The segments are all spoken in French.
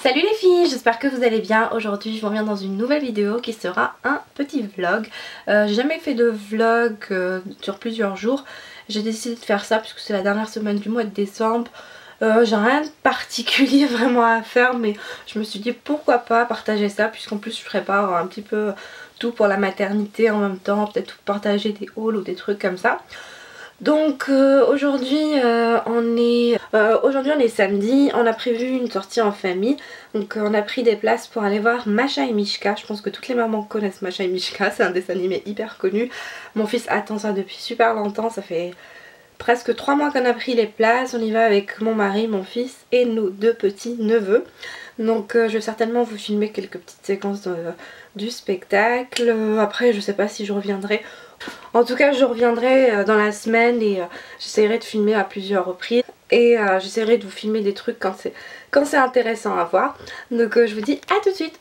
Salut les filles, j'espère que vous allez bien. Aujourd'hui je vous reviens dans une nouvelle vidéo qui sera un petit vlog. J'ai jamais fait de vlog sur plusieurs jours. J'ai décidé de faire ça puisque c'est la dernière semaine du mois de décembre. J'ai rien de particulier vraiment à faire, mais je me suis dit pourquoi pas partager ça, puisqu'en plus je prépare un petit peu tout pour la maternité en même temps, peut-être partager des hauls ou des trucs comme ça. Donc aujourd'hui on est samedi, on a prévu une sortie en famille. Donc on a pris des places pour aller voir Masha et Mishka. Je pense que toutes les mamans connaissent Masha et Mishka, c'est un dessin animé hyper connu. Mon fils attend ça depuis super longtemps, ça fait presque 3 mois qu'on a pris les places. On y va avec mon mari, mon fils et nos 2 petits neveux. Donc je vais certainement vous filmer quelques petites séquences du spectacle. Après je sais pas si je reviendrai. En tout cas je reviendrai dans la semaine et j'essaierai de filmer à plusieurs reprises. Et j'essaierai de vous filmer des trucs quand c'est intéressant à voir. Donc je vous dis à tout de suite.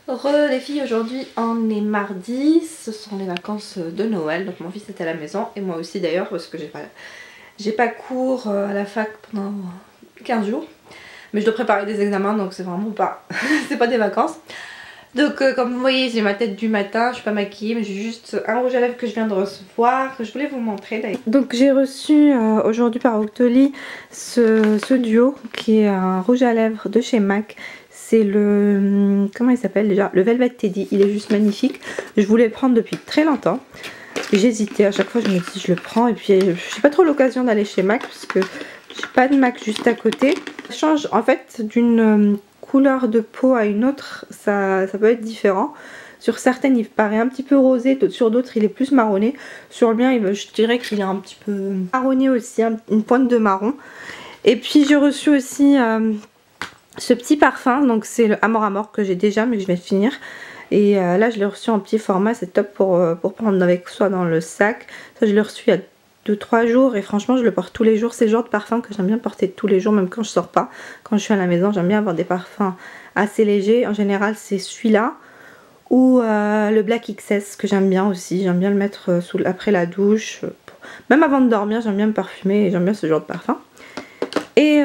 Re les filles, aujourd'hui on est mardi, ce sont les vacances de Noël, donc mon fils est à la maison et moi aussi d'ailleurs parce que j'ai pas cours à la fac pendant 15 jours, mais je dois préparer des examens donc c'est vraiment pas, c'est pas des vacances. Donc comme vous voyez j'ai ma tête du matin, je suis pas maquillée mais j'ai juste un rouge à lèvres que je viens de recevoir, que je voulais vous montrer d'ailleurs. Donc j'ai reçu aujourd'hui par Octoly ce duo qui est un rouge à lèvres de chez MAC. C'est le... comment il s'appelle déjà? Le Velvet Teddy, il est juste magnifique. Je voulais le prendre depuis très longtemps. J'hésitais, à chaque fois je me dis je le prends. Et puis j'ai pas trop l'occasion d'aller chez MAC parce que j'ai pas de MAC juste à côté. Ça change en fait d'une couleur de peau à une autre, ça peut être différent. Sur certaines il paraît un petit peu rosé, sur d'autres il est plus marronné. Sur le mien je dirais qu'il est un petit peu marronné aussi, une pointe de marron. Et puis j'ai reçu aussi... ce petit parfum, donc c'est le Amor Amor que j'ai déjà mais que je vais finir. Et là je l'ai reçu en petit format, c'est top pour prendre avec soi dans le sac. Ça je l'ai reçu il y a 2-3 jours et franchement je le porte tous les jours. C'est le genre de parfum que j'aime bien porter tous les jours, même quand je sors pas. Quand je suis à la maison j'aime bien avoir des parfums assez légers. En général c'est celui-là ou le Black XS que j'aime bien aussi. J'aime bien le mettre après la douche. Même avant de dormir j'aime bien me parfumer et j'aime bien ce genre de parfum. Et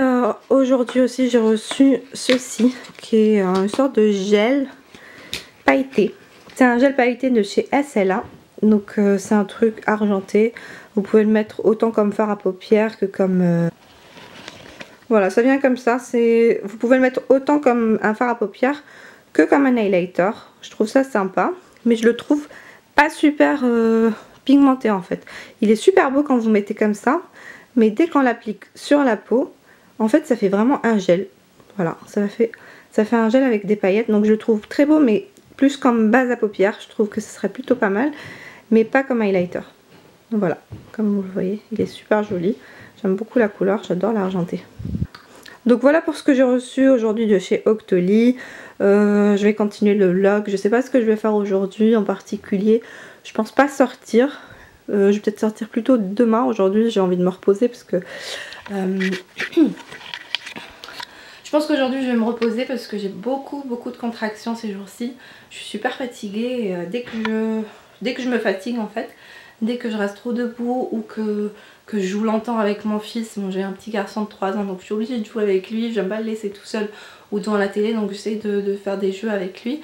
aujourd'hui aussi j'ai reçu ceci qui est une sorte de gel pailleté. C'est un gel pailleté de chez SLA. Donc c'est un truc argenté. Vous pouvez le mettre autant comme fard à paupières que comme... Voilà, ça vient comme ça. Vous pouvez le mettre autant comme un fard à paupières que comme un highlighter. Je trouve ça sympa. Mais je le trouve pas super pigmenté en fait. Il est super beau quand vous mettez comme ça. Mais dès qu'on l'applique sur la peau... En fait ça fait vraiment un gel. Voilà, ça fait un gel avec des paillettes. Donc je le trouve très beau mais plus comme base à paupières. Je trouve que ce serait plutôt pas mal. Mais pas comme highlighter. Donc voilà, comme vous le voyez, il est super joli. J'aime beaucoup la couleur, j'adore l'argenté. Donc voilà pour ce que j'ai reçu aujourd'hui de chez Octoly. Je vais continuer le vlog. Je sais pas ce que je vais faire aujourd'hui en particulier. Je pense pas sortir. Je vais peut-être sortir plus tôt demain. Aujourd'hui j'ai envie de me reposer parce que je pense qu'aujourd'hui je vais me reposer parce que j'ai beaucoup de contractions ces jours-ci. Je suis super fatiguée et dès que je me fatigue en fait, dès que je reste trop debout ou que je joue longtemps avec mon fils, bon, j'ai un petit garçon de 3 ans donc je suis obligée de jouer avec lui, j'aime pas le laisser tout seul ou devant la télé, donc j'essaie de faire des jeux avec lui.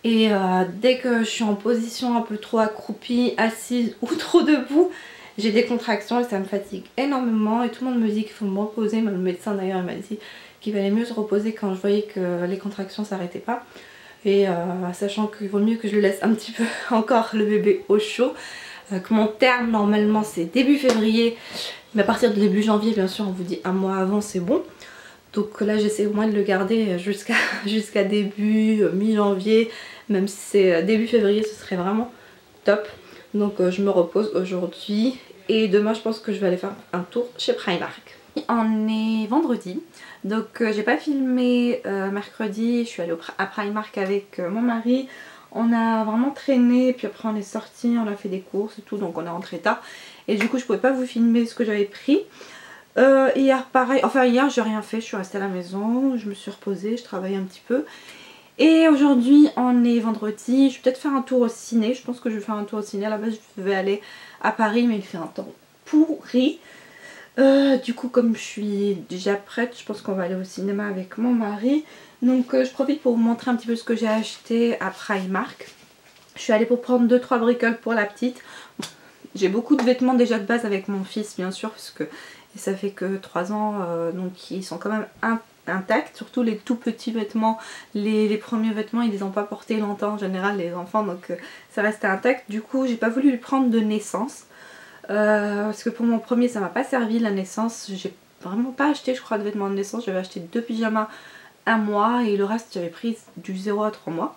Et dès que je suis en position un peu trop accroupie, assise ou trop debout, j'ai des contractions et ça me fatigue énormément et tout le monde me dit qu'il faut me reposer. Même le médecin d'ailleurs m'a dit qu'il valait mieux se reposer quand je voyais que les contractions s'arrêtaient pas. Et sachant qu'il vaut mieux que je le laisse un petit peu encore le bébé au chaud, que mon terme normalement c'est début février, mais à partir de début janvier bien sûr on vous dit un mois avant c'est bon. Donc là j'essaie au moins de le garder jusqu'à début mi-janvier, même si c'est début février ce serait vraiment top. Donc je me repose aujourd'hui et demain je pense que je vais aller faire un tour chez Primark. On est vendredi, donc j'ai pas filmé mercredi, je suis allée à Primark avec mon mari. On a vraiment traîné, puis après on est sorti, on a fait des courses et tout, donc on est rentré tard. Et du coup je pouvais pas vous filmer ce que j'avais pris. Hier pareil, enfin hier j'ai rien fait, je suis restée à la maison, je me suis reposée, je travaillais un petit peu. Et aujourd'hui on est vendredi, je vais peut-être faire un tour au ciné, je pense que je vais faire un tour au ciné. À la base je devais aller à Paris mais il fait un temps pourri. Du coup comme je suis déjà prête, je pense qu'on va aller au cinéma avec mon mari. Donc je profite pour vous montrer un petit peu ce que j'ai acheté à Primark. Je suis allée pour prendre 2-3 bricoles pour la petite. J'ai beaucoup de vêtements déjà de base avec mon fils bien sûr parce que ça fait que 3 ans donc ils sont quand même intacts. Surtout les tout petits vêtements, les premiers vêtements ils les ont pas portés longtemps en général les enfants, donc ça reste intact. Du coup j'ai pas voulu le prendre de naissance parce que pour mon premier ça m'a pas servi la naissance. J'ai vraiment pas acheté je crois de vêtements de naissance, j'avais acheté 2 pyjamas 1 mois et le reste j'avais pris du 0 à 3 mois.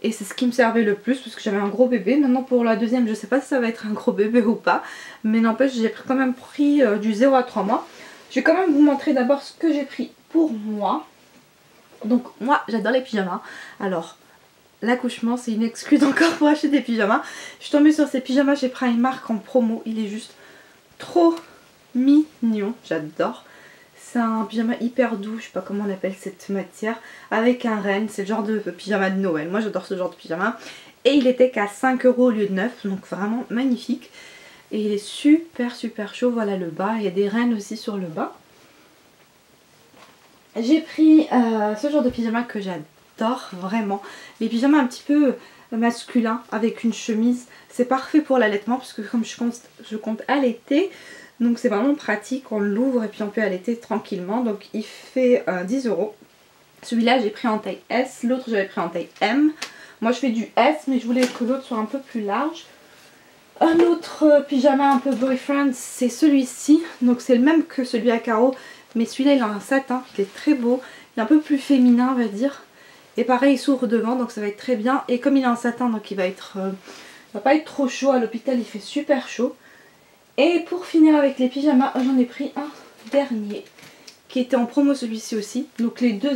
Et c'est ce qui me servait le plus parce que j'avais un gros bébé. Maintenant pour la deuxième je sais pas si ça va être un gros bébé ou pas, mais n'empêche j'ai quand même pris du 0 à 3 mois. Je vais quand même vous montrer d'abord ce que j'ai pris pour moi. Donc moi j'adore les pyjamas. Alors l'accouchement c'est une excuse encore pour acheter des pyjamas. Je suis tombée sur ces pyjamas chez Primark en promo, il est juste trop mignon, j'adore. C'est un pyjama hyper doux, je sais pas comment on appelle cette matière, avec un renne, c'est le genre de pyjama de Noël. Moi j'adore ce genre de pyjama. Et il était qu'à 5 € au lieu de 9, donc vraiment magnifique. Et il est super chaud, voilà le bas, il y a des rennes aussi sur le bas. J'ai pris ce genre de pyjama que j'adore vraiment. Les pyjamas un petit peu masculins avec une chemise, c'est parfait pour l'allaitement parce que comme je compte allaiter. Donc c'est vraiment pratique, on l'ouvre et puis on peut allaiter tranquillement. Donc il fait 10 €. Celui-là j'ai pris en taille S, l'autre j'avais pris en taille M. Moi je fais du S mais je voulais que l'autre soit un peu plus large. Un autre pyjama un peu boyfriend c'est celui-ci. Donc c'est le même que celui à carreaux. Mais celui-là il a un satin, il est très beau. Il est un peu plus féminin on va dire. Et pareil il s'ouvre devant donc ça va être très bien. Et comme il est en satin donc il va pas être trop chaud. À l'hôpital il fait super chaud. Et pour finir avec les pyjamas, j'en ai pris un dernier qui était en promo celui-ci aussi. Donc les deux,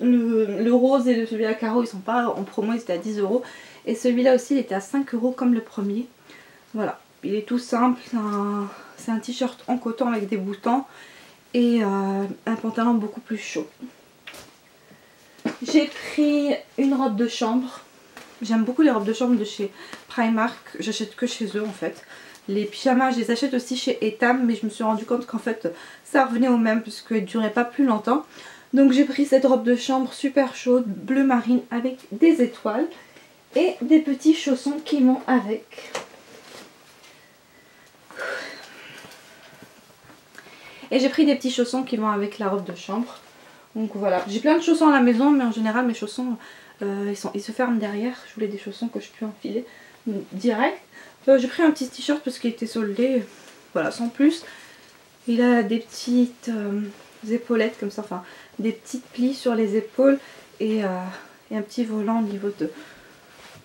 le rose et celui à carreaux, ils sont pas en promo, ils étaient à 10 €. Et celui-là aussi, il était à 5 € comme le premier. Voilà, il est tout simple, c'est un t-shirt en coton avec des boutons et un pantalon beaucoup plus chaud. J'ai pris une robe de chambre. J'aime beaucoup les robes de chambre de chez Primark, j'achète que chez eux en fait. Les pyjamas je les achète aussi chez Etam mais je me suis rendu compte qu'en fait ça revenait au même parce qu'elle ne durait pas plus longtemps. Donc j'ai pris cette robe de chambre super chaude, bleu marine avec des étoiles et des petits chaussons qui vont avec. Et j'ai pris des petits chaussons qui vont avec la robe de chambre. Donc voilà, j'ai plein de chaussons à la maison mais en général mes chaussons ils se ferment derrière. Je voulais des chaussons que je peux enfiler direct. J'ai pris un petit t-shirt parce qu'il était soldé, voilà, sans plus. Il a des petites épaulettes comme ça, enfin des petites plis sur les épaules et un petit volant au niveau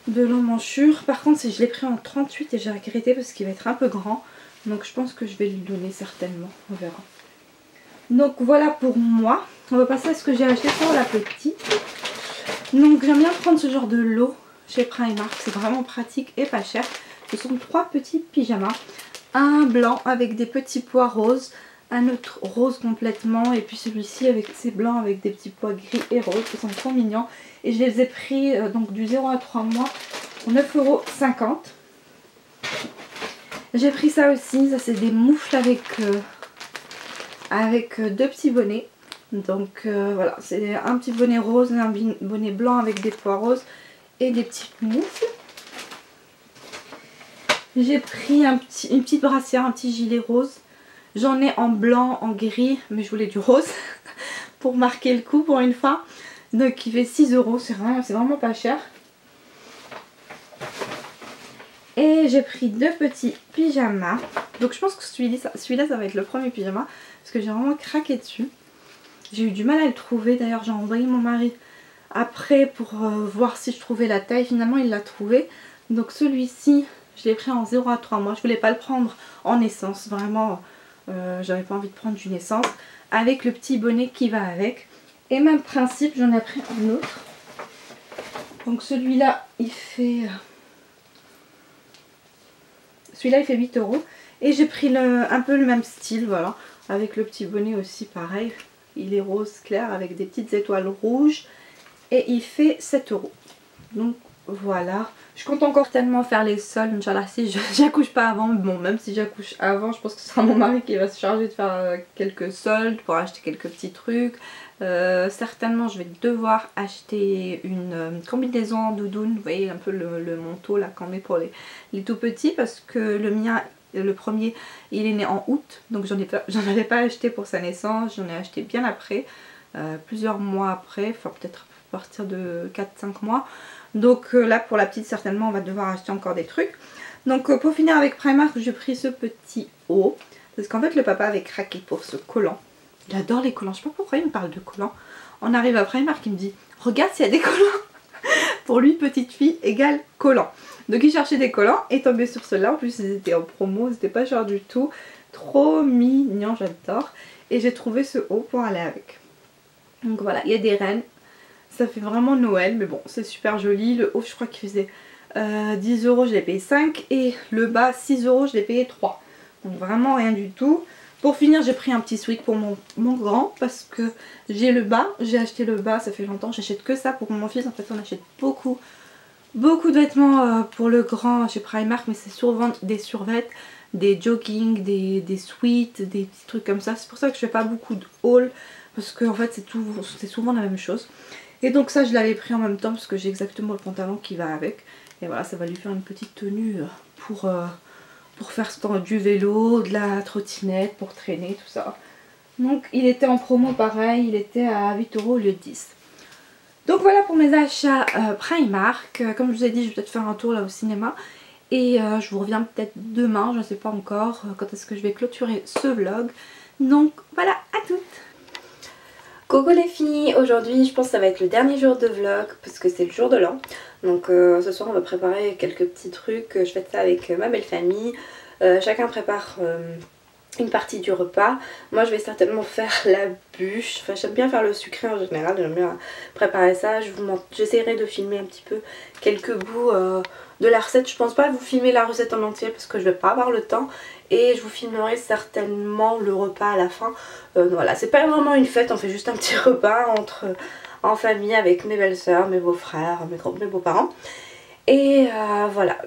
de l'emmanchure. Par contre je l'ai pris en 38 et j'ai regretté parce qu'il va être un peu grand. Donc je pense que je vais lui donner certainement, on verra. Donc voilà pour moi. On va passer à ce que j'ai acheté pour la petite. Donc j'aime bien prendre ce genre de lot chez Primark, c'est vraiment pratique et pas cher. Ce sont 3 petits pyjamas. Un blanc avec des petits pois roses, un autre rose complètement, et puis celui-ci avec ses blancs avec des petits pois gris et roses, qui sont trop mignons. Et je les ai pris donc du 0 à 3 mois pour 9,50 €. J'ai pris ça aussi, ça c'est des moufles avec 2 petits bonnets. Donc voilà, c'est un petit bonnet rose et un bonnet blanc avec des pois roses et des petites moufles. J'ai pris une petite brassière, un petit gilet rose. J'en ai en blanc, en gris, mais je voulais du rose pour marquer le coup pour une fois. Donc il fait 6 €, c'est vraiment pas cher. Et j'ai pris 2 petits pyjamas. Donc je pense que celui-là ça va être le premier pyjama, parce que j'ai vraiment craqué dessus. J'ai eu du mal à le trouver, d'ailleurs j'ai envoyé mon mari après pour voir si je trouvais la taille. Finalement il l'a trouvé. Donc celui-ci je l'ai pris en 0 à 3 mois. Je voulais pas le prendre en essence, vraiment j'avais pas envie de prendre du naissance. Avec le petit bonnet qui va avec. Et même principe, j'en ai pris un autre. Donc celui-là il fait... Celui-là il fait 8 €. Et j'ai pris un peu le même style, voilà. Avec le petit bonnet aussi pareil. Il est rose clair avec des petites étoiles rouges. Et il fait 7 €. Donc voilà. Je compte encore tellement faire les soldes. Inch'Allah, si j'accouche pas avant. Bon, même si j'accouche avant, je pense que ce sera mon mari qui va se charger de faire quelques soldes pour acheter quelques petits trucs. Certainement je vais devoir acheter une combinaison en doudoune. Vous voyez un peu le manteau là qu'on met pour les tout petits. Parce que le mien... Le premier il est né en août, donc j'en avais pas acheté pour sa naissance, j'en ai acheté bien après, plusieurs mois après, enfin peut-être à partir de 4-5 mois. Donc là pour la petite certainement on va devoir acheter encore des trucs. Donc pour finir avec Primark, j'ai pris ce petit haut, parce qu'en fait le papa avait craqué pour ce collant. Il adore les collants, je sais pas pourquoi il me parle de collants. On arrive à Primark, il me dit regarde s'il y a des collants. Pour lui, petite fille égale collant. Donc il cherchait des collants et tombé sur ceux-là. En plus ils étaient en promo, c'était pas cher du tout. Trop mignon, j'adore. Et j'ai trouvé ce haut pour aller avec. Donc voilà, il y a des rennes. Ça fait vraiment Noël, mais bon, c'est super joli. Le haut, je crois qu'il faisait 10 €, je l'ai payé 5. Et le bas, 6 €, je l'ai payé 3. Donc vraiment rien du tout. Pour finir, j'ai pris un petit sweat pour mon grand, parce que j'ai le bas. J'ai acheté le bas, ça fait longtemps. J'achète que ça pour mon fils. En fait, on achète beaucoup de vêtements pour le grand chez Primark, mais c'est souvent des survêtements, des jogging, des sweats, des petits trucs comme ça. C'est pour ça que je fais pas beaucoup de haul, parce que en fait c'est souvent la même chose. Et donc ça je l'avais pris en même temps parce que j'ai exactement le pantalon qui va avec. Et voilà, ça va lui faire une petite tenue pour faire du vélo, de la trottinette, pour traîner, tout ça. Donc il était en promo pareil, il était à 8 € au lieu de 10. Donc voilà pour mes achats Primark. Comme je vous ai dit, je vais peut-être faire un tour là au cinéma. Et je vous reviens peut-être demain, je ne sais pas encore quand est-ce que je vais clôturer ce vlog. Donc voilà, à toutes. Coucou les filles, aujourd'hui je pense que ça va être le dernier jour de vlog parce que c'est le jour de l'an. Donc ce soir on va préparer quelques petits trucs, je fais ça avec ma belle famille. Chacun prépare une partie du repas. Moi je vais certainement faire la bûche. Enfin j'aime bien faire le sucré en général, j'aime bien préparer ça. J'essaierai de filmer un petit peu quelques bouts de la recette. Je pense pas vous filmer la recette en entier parce que je vais pas avoir le temps. Et je vous filmerai certainement le repas à la fin. Voilà, c'est pas vraiment une fête, on fait juste un petit repas en famille avec mes belles-sœurs, mes beaux-frères, mes beaux-parents. Et voilà,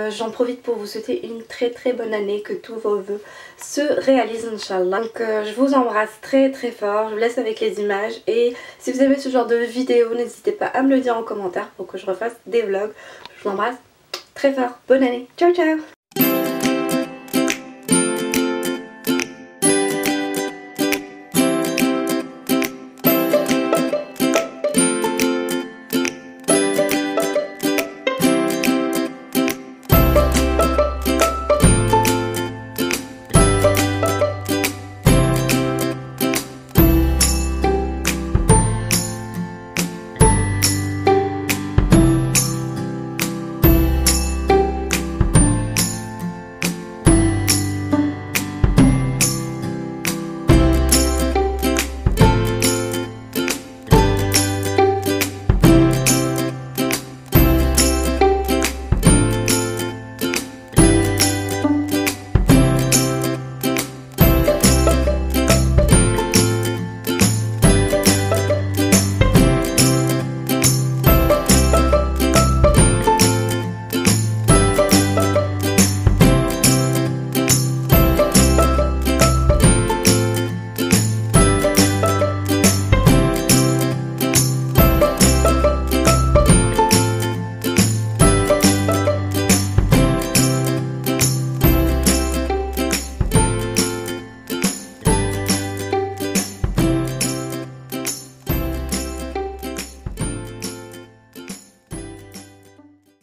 j'en profite pour vous souhaiter une très très bonne année, que tous vos vœux se réalisent Inch'Allah. Donc je vous embrasse très très fort, je vous laisse avec les images. Et si vous aimez ce genre de vidéo, n'hésitez pas à me le dire en commentaire pour que je refasse des vlogs. Je vous embrasse très fort, bonne année, ciao ciao.